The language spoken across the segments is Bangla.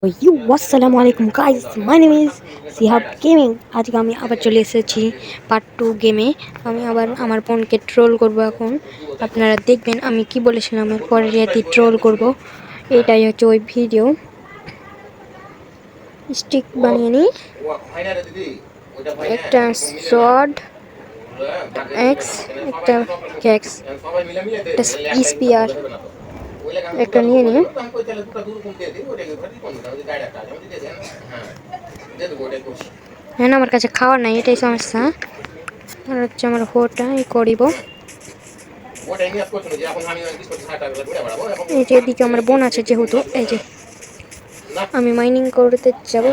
আসসালামু আলাইকুম guys, my name is Sihab gaming. আজকে আমি আবার চলে এসেছি পার্ট 2 গেমে। আমি আবার আমার বোনকে ট্রোল করব। এখন আপনারা দেখবেন আমি কি বলেছিলাম, পরে রাতে ট্রোল করব। এটাই হচ্ছে ওই ভিডিও। স্টিক বানিয়ে নিই, একটা শর্ট এক্স, একটা ক্যাক্স, একটা স্পিয়ার, একটা নিয়ে নিই। হ্যাঁ, আমার কাছে খাওয়ার নাই, এটাই সমস্যা। আর হচ্ছে আমার হোটা করিব। এই যে এদিকে আমার বোন আছে, যেহেতু এই যে আমি মাইনিং করতে যাব।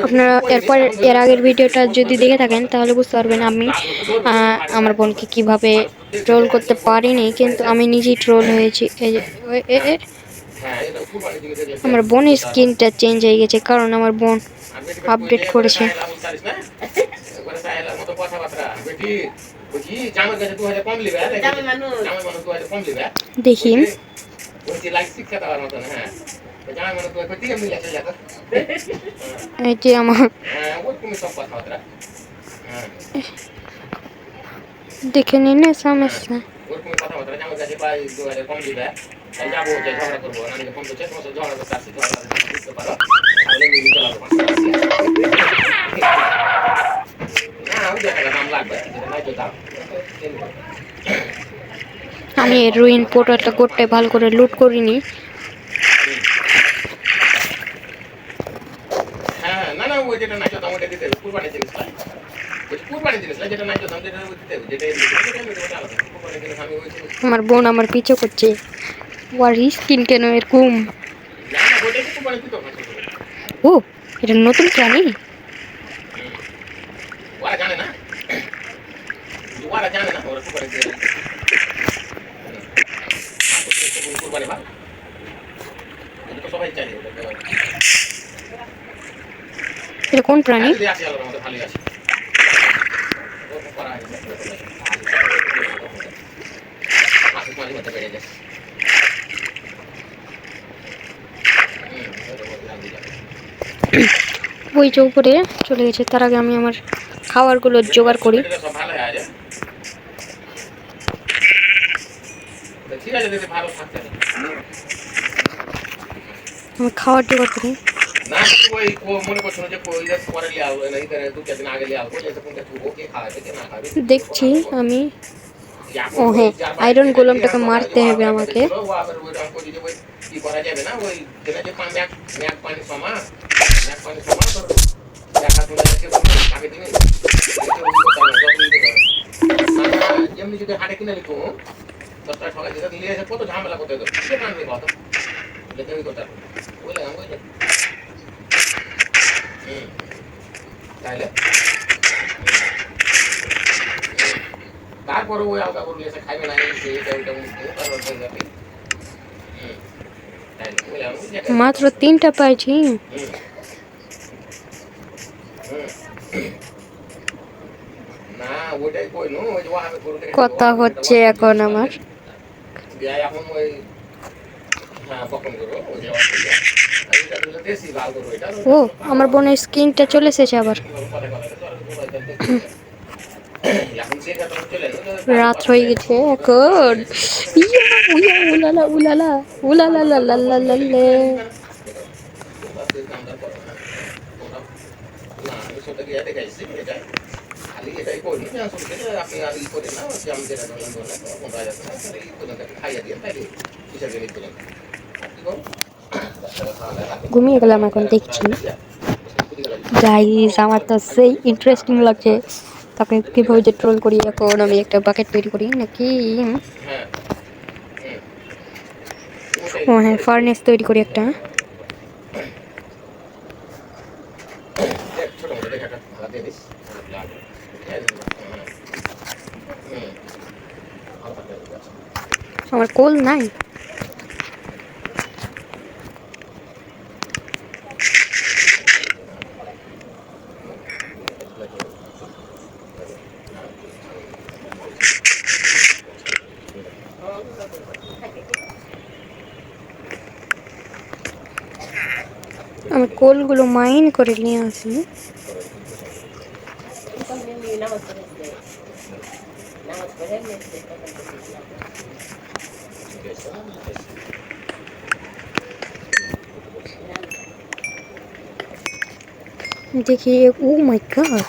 আপনারা এর আগের ভিডিওটা যদি দেখে থাকেন তাহলে বুঝতে পারবেন আমি আমার বোনকে কিভাবে ট্রোল করতে পারিনি, কিন্তু আমি নিজেই ট্রোল হয়েছি। এই যে আমার বোনের স্কিনটা চেঞ্জ হয়ে গেছে, কারণ আমার বোন আপডেট করেছে। দেখি, এই যে আমার দেখে নিন না সমস্যা। আমি রুইন পোর্টালটা করতে ভালো করে লুট করিনি। আমার বোন আমার পিছু করছে। ওর স্কিন কেন এরকম? ও, এটা নতুন প্রাণী। এটা কোন প্রাণী? ওই যে উপরে চলে গেছে। তার আগে আমি আমার খাবারগুলো জোগাড় করি। আমি খাবার জোগাড় করি। দেখছি আমি। ও হ্যাঁ, আয়রন গোলামটাকে মারতে হবে আমাকে। তারপরে ওই আলগা করে এসে খাইবে না, মাত্র 3টা পাইছি। কথা হচ্ছে এখন আমার। ও, আমার বোনের স্কিনটা চলে এসেছে আবার। রাত হয়ে গেছে এখন। উলালা উলালা উলালা লালালালালে। ঘুমিয়ে গেলাম এখন, দেখছি। গাইস, আমার তো সেই ইন্টারেস্টিং লাগছে। তাকে কিভাবে যে ট্রোল করি। এখন আমি একটা বাকেট তৈরি করি নাকি। ও হ্যাঁ, ফার্নেস তৈরি করি একটা। আমার কোল নাই। কোলগুলো মাইন করে নিয়ে আসি। देखिए, ओ माय गॉड,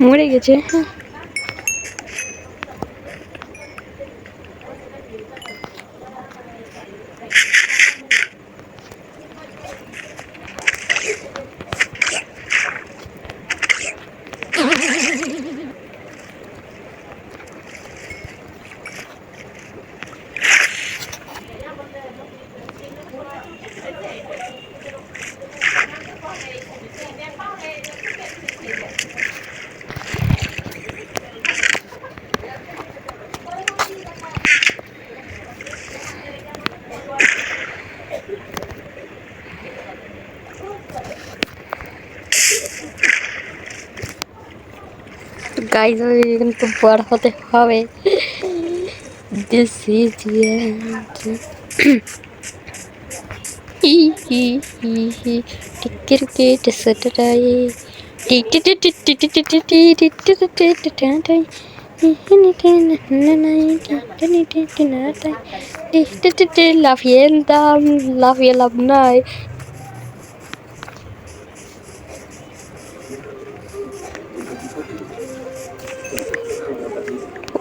মরে গেছে। गाइस কিন্তু বড় হতে হবে। This is the end. He he he he cricket সেটাই টি টি টি টি টি টি টি টি টি টি টি টি টি লাফিয়ে দাম লাফিয়ে লাভ নাই।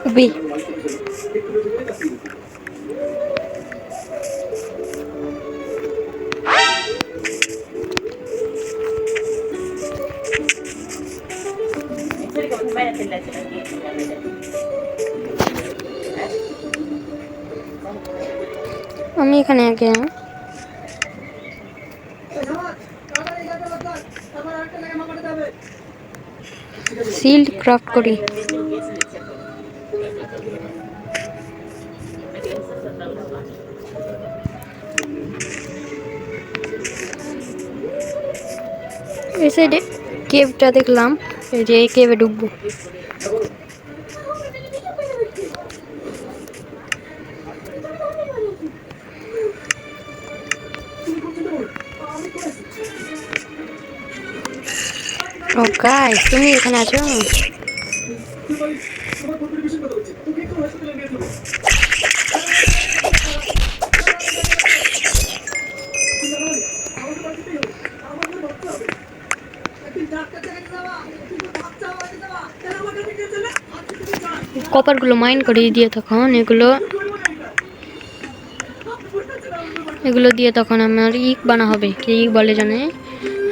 উবি আমি এখানে আগে শিল্ড ক্রাফট করি। এই সাইডে কেভটা দেখলাম, এই যে এই কেভে ঢুকবো। ও গাইস, তুমি এখানে আছো? কপারগুলো মাইন করে দিয়ে তখন এগুলো দিয়ে তখন আমার ইক বানা হবে, কি বলে জানে,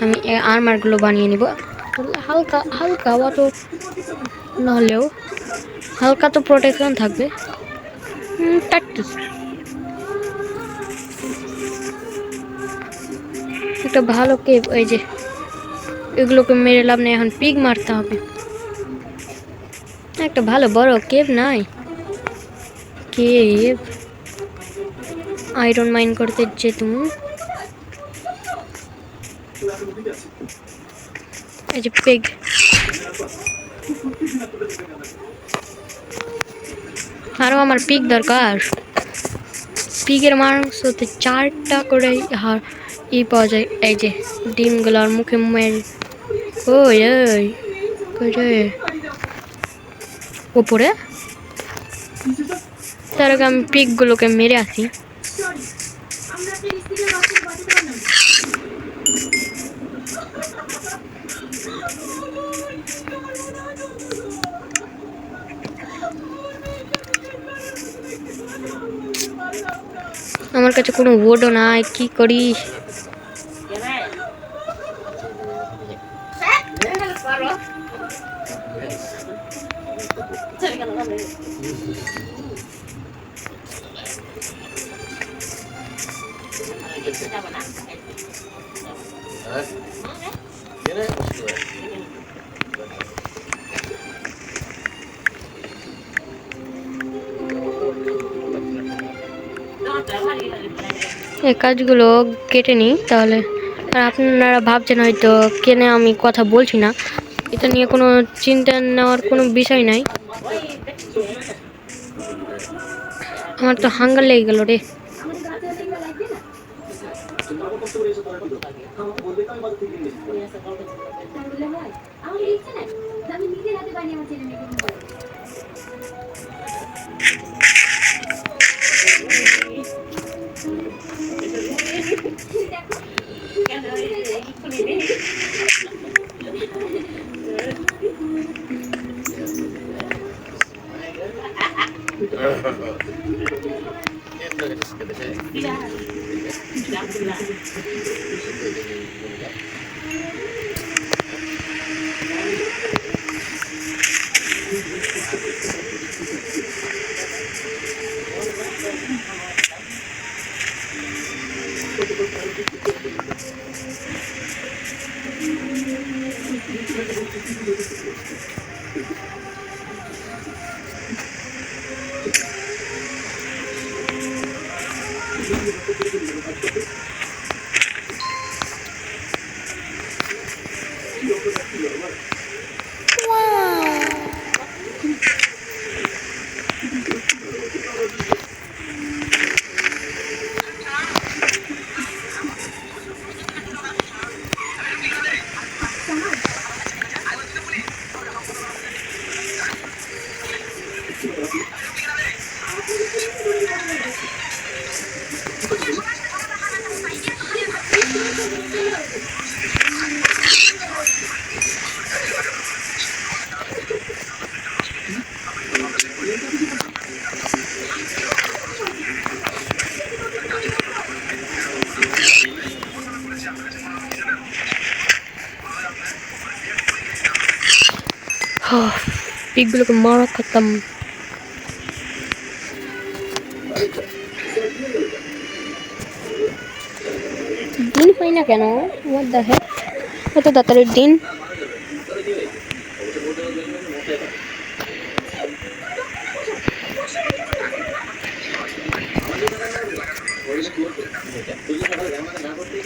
আমি আর্মারগুলো বানিয়ে নিব। হালকা হালকা অত নাহলেও হালকা তো প্রোটেকশন থাকবে। একটা ভালো কেভ, এই যে এগুলোকে মেরে লাভ নেই, এখন পিগ মারতে হবে। একটা ভালো বড় কেভ নাই, কেভ আয়রন মাইন করতে যে তুমি, এই যে পিগ আরো আমার পিগ দরকার। পিগের মাংস তো 4টা করে ই পাওয়া যায়, এই যে ডিমগুলোর মুখে মেরে। ওই ওই উপরে তার আগে আমি পিগগুলোকে মেরে আসি। আমার কাছে কোনো ওডও নাই, কি করি? এই কাজগুলো কেটে নিই তাহলে। আর আপনারা ভাবছেন হয়তো কেন আমি কথা বলছি না, এটা নিয়ে কোনো চিন্তা নেওয়ার কোনো বিষয় নাই। আমার তো হাঙ্গার লেগে গেল রে। পিগগুলোকে মারা খেতাম। দিন হয় না কেন? আমার দেখে এত তাড়াতাড়ি দিন।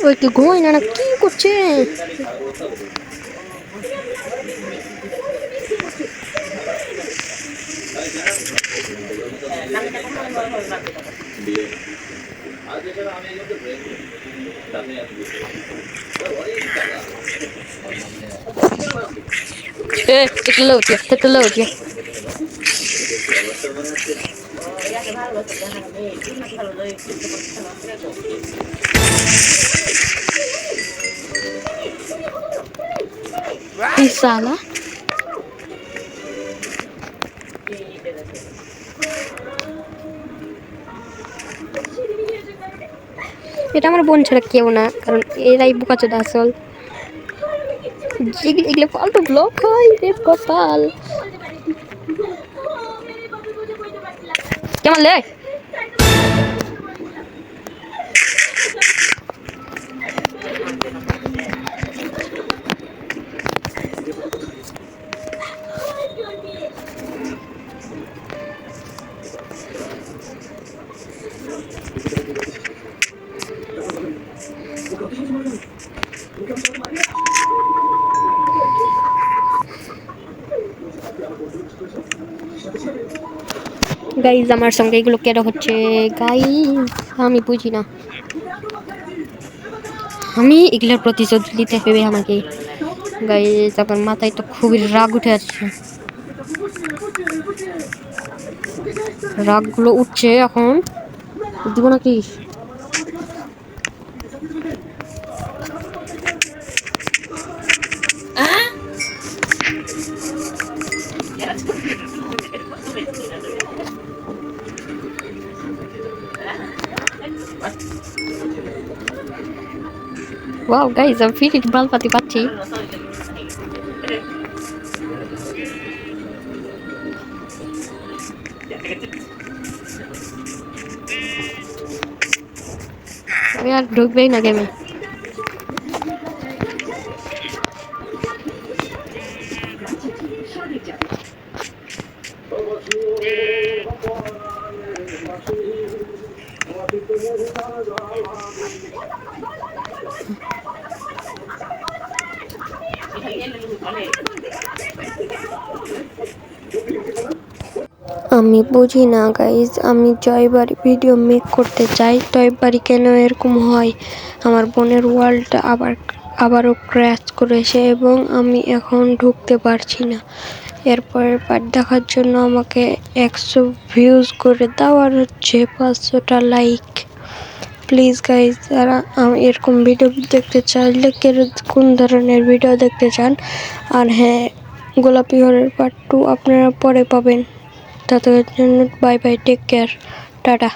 ওই কি ঘুমাই না, কি করছে? একটু লো হচ্ছে, একটু লো হচ্ছে। সালা এটা আমার বোন ছাড়া কেউ না, কারণ এরাই বোকাচোদা আসল। এগুলো ফালতু ব্লক হয় রে কপাল। কেমন লে? গাইজ আমার সঙ্গে এগুলো কেন হচ্ছে গাইজ? আমি বুঝি না। আমি এগুলোর প্রতিশোধ নিতে হবে আমাকে গাইজ। আমার মাথায় তো খুবই রাগ উঠে আসছে, রাগগুলো উঠছে এখন। দিব নাকি? Wow guys, I'm feeling bal pati pachi. আমি আর ঢুকবেই না গেমে। আমি বুঝি না গাইজ, আমি জয়বাড়ি ভিডিও মেক করতে চাই, জয়বাড়ি কেন এরকম হয়? আমার বোনের ওয়ার্ল্ডটা আবারও ক্র্যাশ করেছে এবং আমি এখন ঢুকতে পারছি না। এরপরের পার্ট দেখার জন্য আমাকে 100 ভিউজ করে দাও আর হচ্ছে 500টা লাইক। প্লিজ গাইজ, যারা এরকম ভিডিও দেখতে চাইলে কোন ধরনের ভিডিও দেখতে চান, আর হ্যাঁ, গোলাপি ঘরের পার্ট 2 আপনারা পরে পাবেন। ততক্ষণের জন্য bye bye, take care, tata.